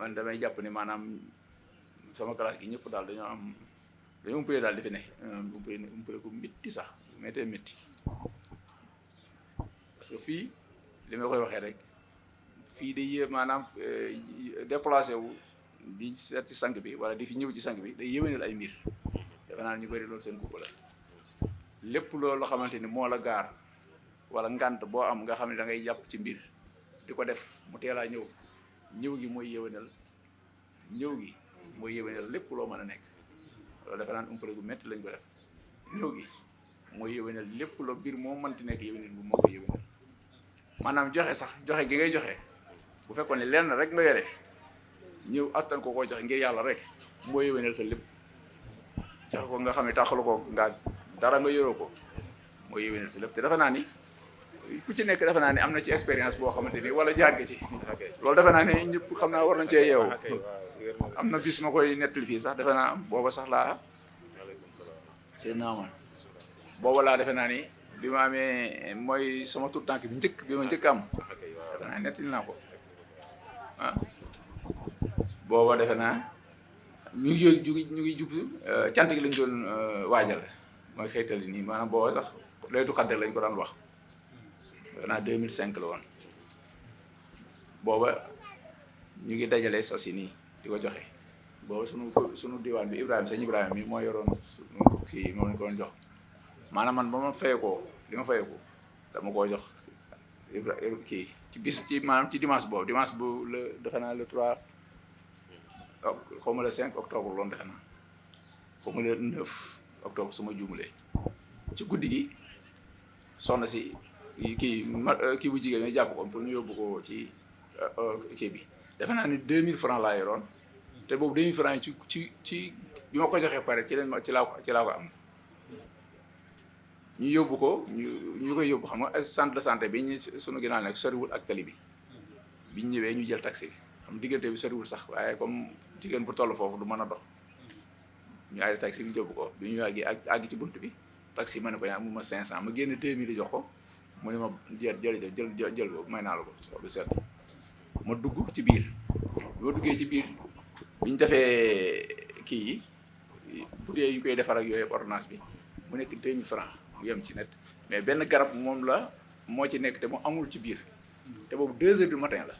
man damay jàpp ni maanaam sama classe gi ñëpp daal dañoo umpale daal di fi ne umpale ko métti sax méttee métti parce que fii li ma koy waxee rek fii day yé maanaam déplacé wu di seet ci sang bi wala di fi ñëw ci sang bi day yéwénal ay mbir defe naa ñu bëri loolu seen bopp la lépp loolu xamante ni moo la gaar wala ngant boo am nga xam ne da ngay jàpp ci mbir di ko def mu teelaa ñëw gi mooy yéwénal lépp loo mën a nekk loolu defe naa umpale gu métti lañ ko def ñëw gi mooy yéwénal lépp loo mbir moo mënti nekk yéwénal bu moo ko yéwénal maanaam joxe gi ngay joxe bu fekkoon ne lenn rek nga yore ñëw attan ko koo joxe ngir yàlla rek moo yéwénal sa lépp joxe ko nga xam ne taxalu ko nga dara nga yoroo ko moo yéwénal sa lépp te defe naa ni ku ci nekk defe naa ni am na ci expérience boo xamante ni wala jaar nga ci loolu defe naa ne ñëpp xam naa war nañ cee yeewu am na bis ma koy nettali fii sax defe naa booba sax laa seen naaman booba laa defe naa ni bi ma amee mooy sama tout tànk bi ma njëkk am defe naa nettali naa ko booba defe naa ñu ngi jub cant gi lañ doon waajal mooy xëytali nii maanaam booba sax laytu xadde lañ ko daan wax defe naa 2005 la woon booba ñu ngi dajale sas yi nii di ko joxe booba sunu diwaan bi sëñ Ibrahima mi moo yoroon kii moom lañ ko doon jox maanaam man ba ma fayekoo li ma fayekoo dama koo jox kii ci bis ci maanaam ci dimanche bu le defe naa le 3 xaw ma le 5 octobre loolu defe naa xaw ma le 9 octobre su ma juumulee ci guddi gi soxna si kii bu jigéen ñi jàpp ko pour ñu yóbbu ko ci kii bi defe naa ni 2000 francs laa yoroon te boobu 2000 francs yi ci bi ma ko joxee pare ci laa ko am ñu yóbbu ko ñu koy yóbbu xam nga centre de santé bi ñu sunu ginnaaw nekk soriwul ak tali bi biñ ñëwee ñu jël taxi bi xam diggante bi soriwul sax waaye comme jigéen bu toll foofu du mën a dox ñu arrêté taxi bi ñu yóbbu ko bi ñu àgg ci bunt bi taxi ma ne ko yaa mu ma 500 ma génn 2000 jox ko mu ne ma jël boobu may naa la ko lu set ma dugg ci biir bi ma duggee ci biir bi ñu defee kii yi bu dee yu koy defar ak yooyu ordonnance bi mu nekk 2000 francs mu yem ci net mais benn garab moo ci nekk te mu amul ci biir te boobu 2 heures du matin la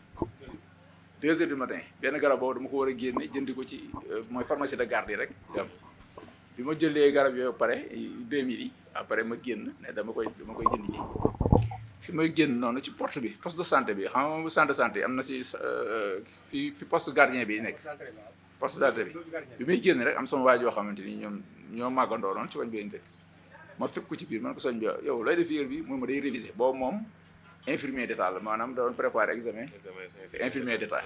2 heures du matin benn garab boobu dama ko war a génne jëndi ko ci mooy pharmacie de garde yi rek dem bi ma jëlee garab yooyu pare 2000 yi après ma génn ne dama koy jënd ji fi may génn noonu ci porte bi poste de santé bi xam nga centre de santé am na ci fi poste gardien bi nekk poste de santé bi may génn rek am sama waay yoo xamante ni ñoo màggandoo noonu ci wañ bi dëkk ma fekk ko ci biir man ko sëñ bi yow lay def yër bi mooy ma day réviser boobu moom infirmier d'état la maanaam da doon préparé examen infirmier d'état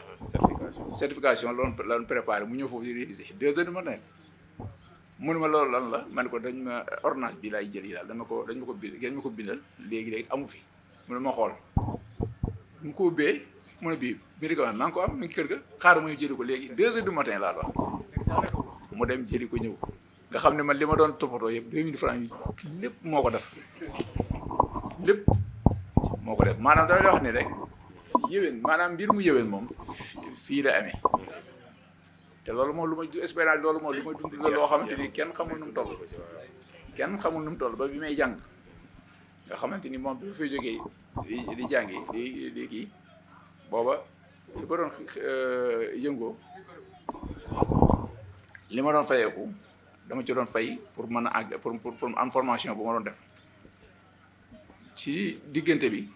certification la doon préparé mu ñëw foofu di réviser 2 heures du matin mënu ma loolu lan la man ko dañ ma ordonnance bi laay jël yi daal dañ ma ko bindal léegi amu fi mu ne ma xool mu ko ubbee mu ne bii médicament maa ngi ko am mi ngi kër ga xaaral ma ñu jëli ko léegi 2 heures du matin laa wax mu dem jëli ko ñëw nga xam ne man li ma doon toppatoo yëpp 2000 francs yi lépp moo ko def maanaam damay wax ni rek yéwén maanaam mbir mu yéwén moom fii la amee te loolu moom lu ma espérance loolu moom lu ma dund la loo xamante ni kenn xamul nu mu toll ba bi may jàng nga xamante ni moom bi ma fay jógee di jàngi di kii booba fi ba doon yëngoo li ma doon fayeeku dama ci doon fay pour mën a àgg pour am formation bu ma doon def ci diggante bi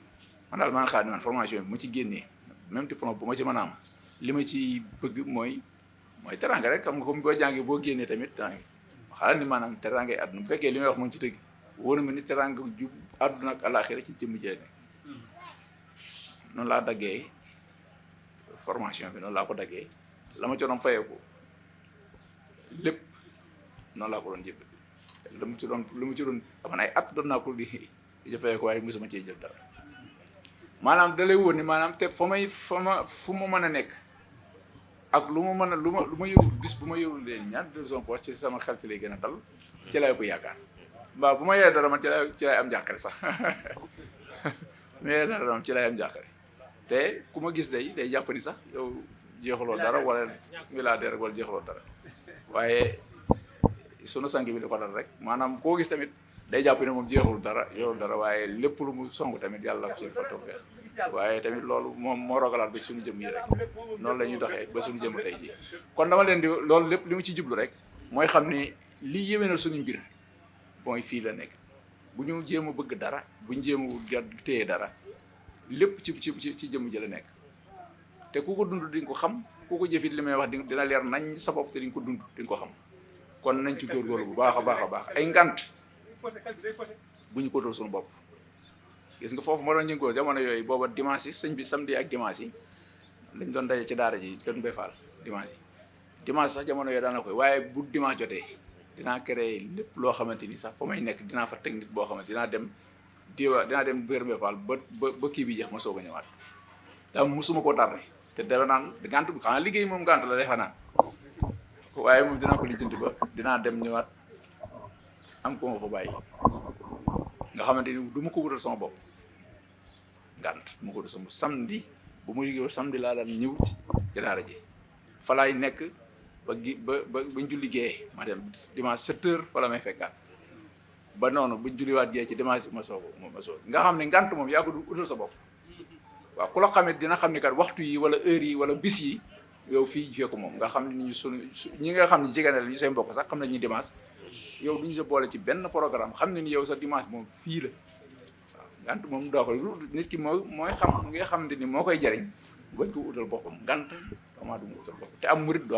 man daal maa ngi xaar ni man formation bi ma ci génnee même diplôme bu ma ci mën a am li ma ci bëgg mooy teranga rek xam nga comme boo jàngee boo génnee tamit xaaral ni maanaam teranga yi àdduna bu fekkee li may wax moom ci dëgg wóor na ma ni teranga ju àdduna ak àllaaxira ci jëmm jee noonu laa daggee formation bi noonu laa ko daggee la ma ci doon fayeeku lépp noonu laa ko doon jënd lu mu ci doon aman ay at doon naa ko di fayeeku waaye mosuma cee jël dara maanaam da lay wóor ni maanaam te fu ma mën a nekk ak lu ma yorul bis bu ma yorul leen ñaar de son poche ci sama xel ci lay gën a dal ci lay ko yaakaar mbaa bu ma yoree dara man ci lay am njàqare sax mais dara moom ci lay am njàqare te ku ma gis day jàpp ni sax yow jeexuloo dara wala milliardaire wala jeexuloo dara waaye sunu sang bi di ko dal rek maanaam koo gis tamit day jàpp ne moom jeexul dara yorul dara waaye lépp lu mu song tamit yàlla ci fa toog waaye tamit loolu moom moo rogalaat ba suñu jëm yi rek noonu la ñuy doxee ba suñu jëm tey ji kon dama leen di loolu lépp li mu ci jublu rek mooy xam ni li yéwénal suñu mbir mooy fii la nekk bu ñu jéem a bëgg dara bu ñu jéem a téye dara lépp ci jëmm ji la nekk te ku ko dund di nga ko xam ku ko jëfit li may wax dina leer nañ sa bopp te di nga ko dund di nga ko xam kon nañ ci góorgóorlu bu baax a baax a baax ay ngant bu ñu ko dóor suñu bopp gis nga foofu ma doon yëngoo jamono yooyu booba dimanche yi sëñ bi samedi ak dimanche yi lañ doon daje ci daara ji kër Mbay Fall dimanche sax jamono yooyu daana koy waaye bu dimanche jotee dinaa créé lépp loo xamante ni sax fa may nekk dinaa fa teg nit boo xamante dinaa dem kër Mbay Fall ba kii bi jeex ma soog a ñëwaat tam musuma ko tarre te dara naan gànt bi xanaa liggéey moom gànt la day xanaa waaye moom dinaa ko lijjanti ba dinaa dem ñëwaat am ko ma fa bàyyi nga xamante ni du ma ko wutal sama bopp ngànt du ma ko wutal sama bopp samedi bu ma liggéeyoo samedi laa daan ñëw ci daara ji fa laay nekk ba buñ julli gee ma dem dimanche 7h fa la may fekkaat ba noonu buñ julliwaat gee ci dimanche ma soog nga xam ne ngànt moom yaa ko du utal sa bopp waaw ku la xamit dina xam ni kat waxtu yi wala heure yi wala bis yi yow fii fekku moom nga xam ne ñi nga xam ne jigéen la ñu say mbokk sax xam nañ ñu dimanche yow duñu sa boole ci benn programme xam ne ni yow sa dimanche moom fii la waaw ngant moom daa koy nit ki mooy xam nga xam ne ni moo koy jariñ bañ ko utal boppam ngant vraiment du mu utal boppam te am murit du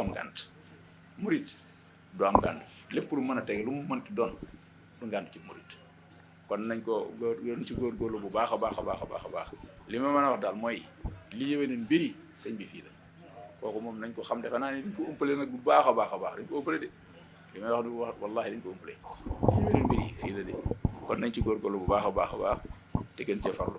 am ngant lépp lu mën a tege lu mu mënti doon du ngant ci murit kon nañ ko yoon ci góorgóorlu bu baax a baax a baax a baax a baax li ma mën a wax daal mooy li yéwéneen mbir yi sëñ bi fii la kooku moom nañ ko xam defe naa ne dañ ko ëmpale nag bu baax a baax a baax dañ ko ëmpale de li may wax du wax wallahi dañ ko ëmpale li yéwéneen mbir yi fii la de kon nañ ci góorgóorlu bu baax a baax a baax te gën cee farlu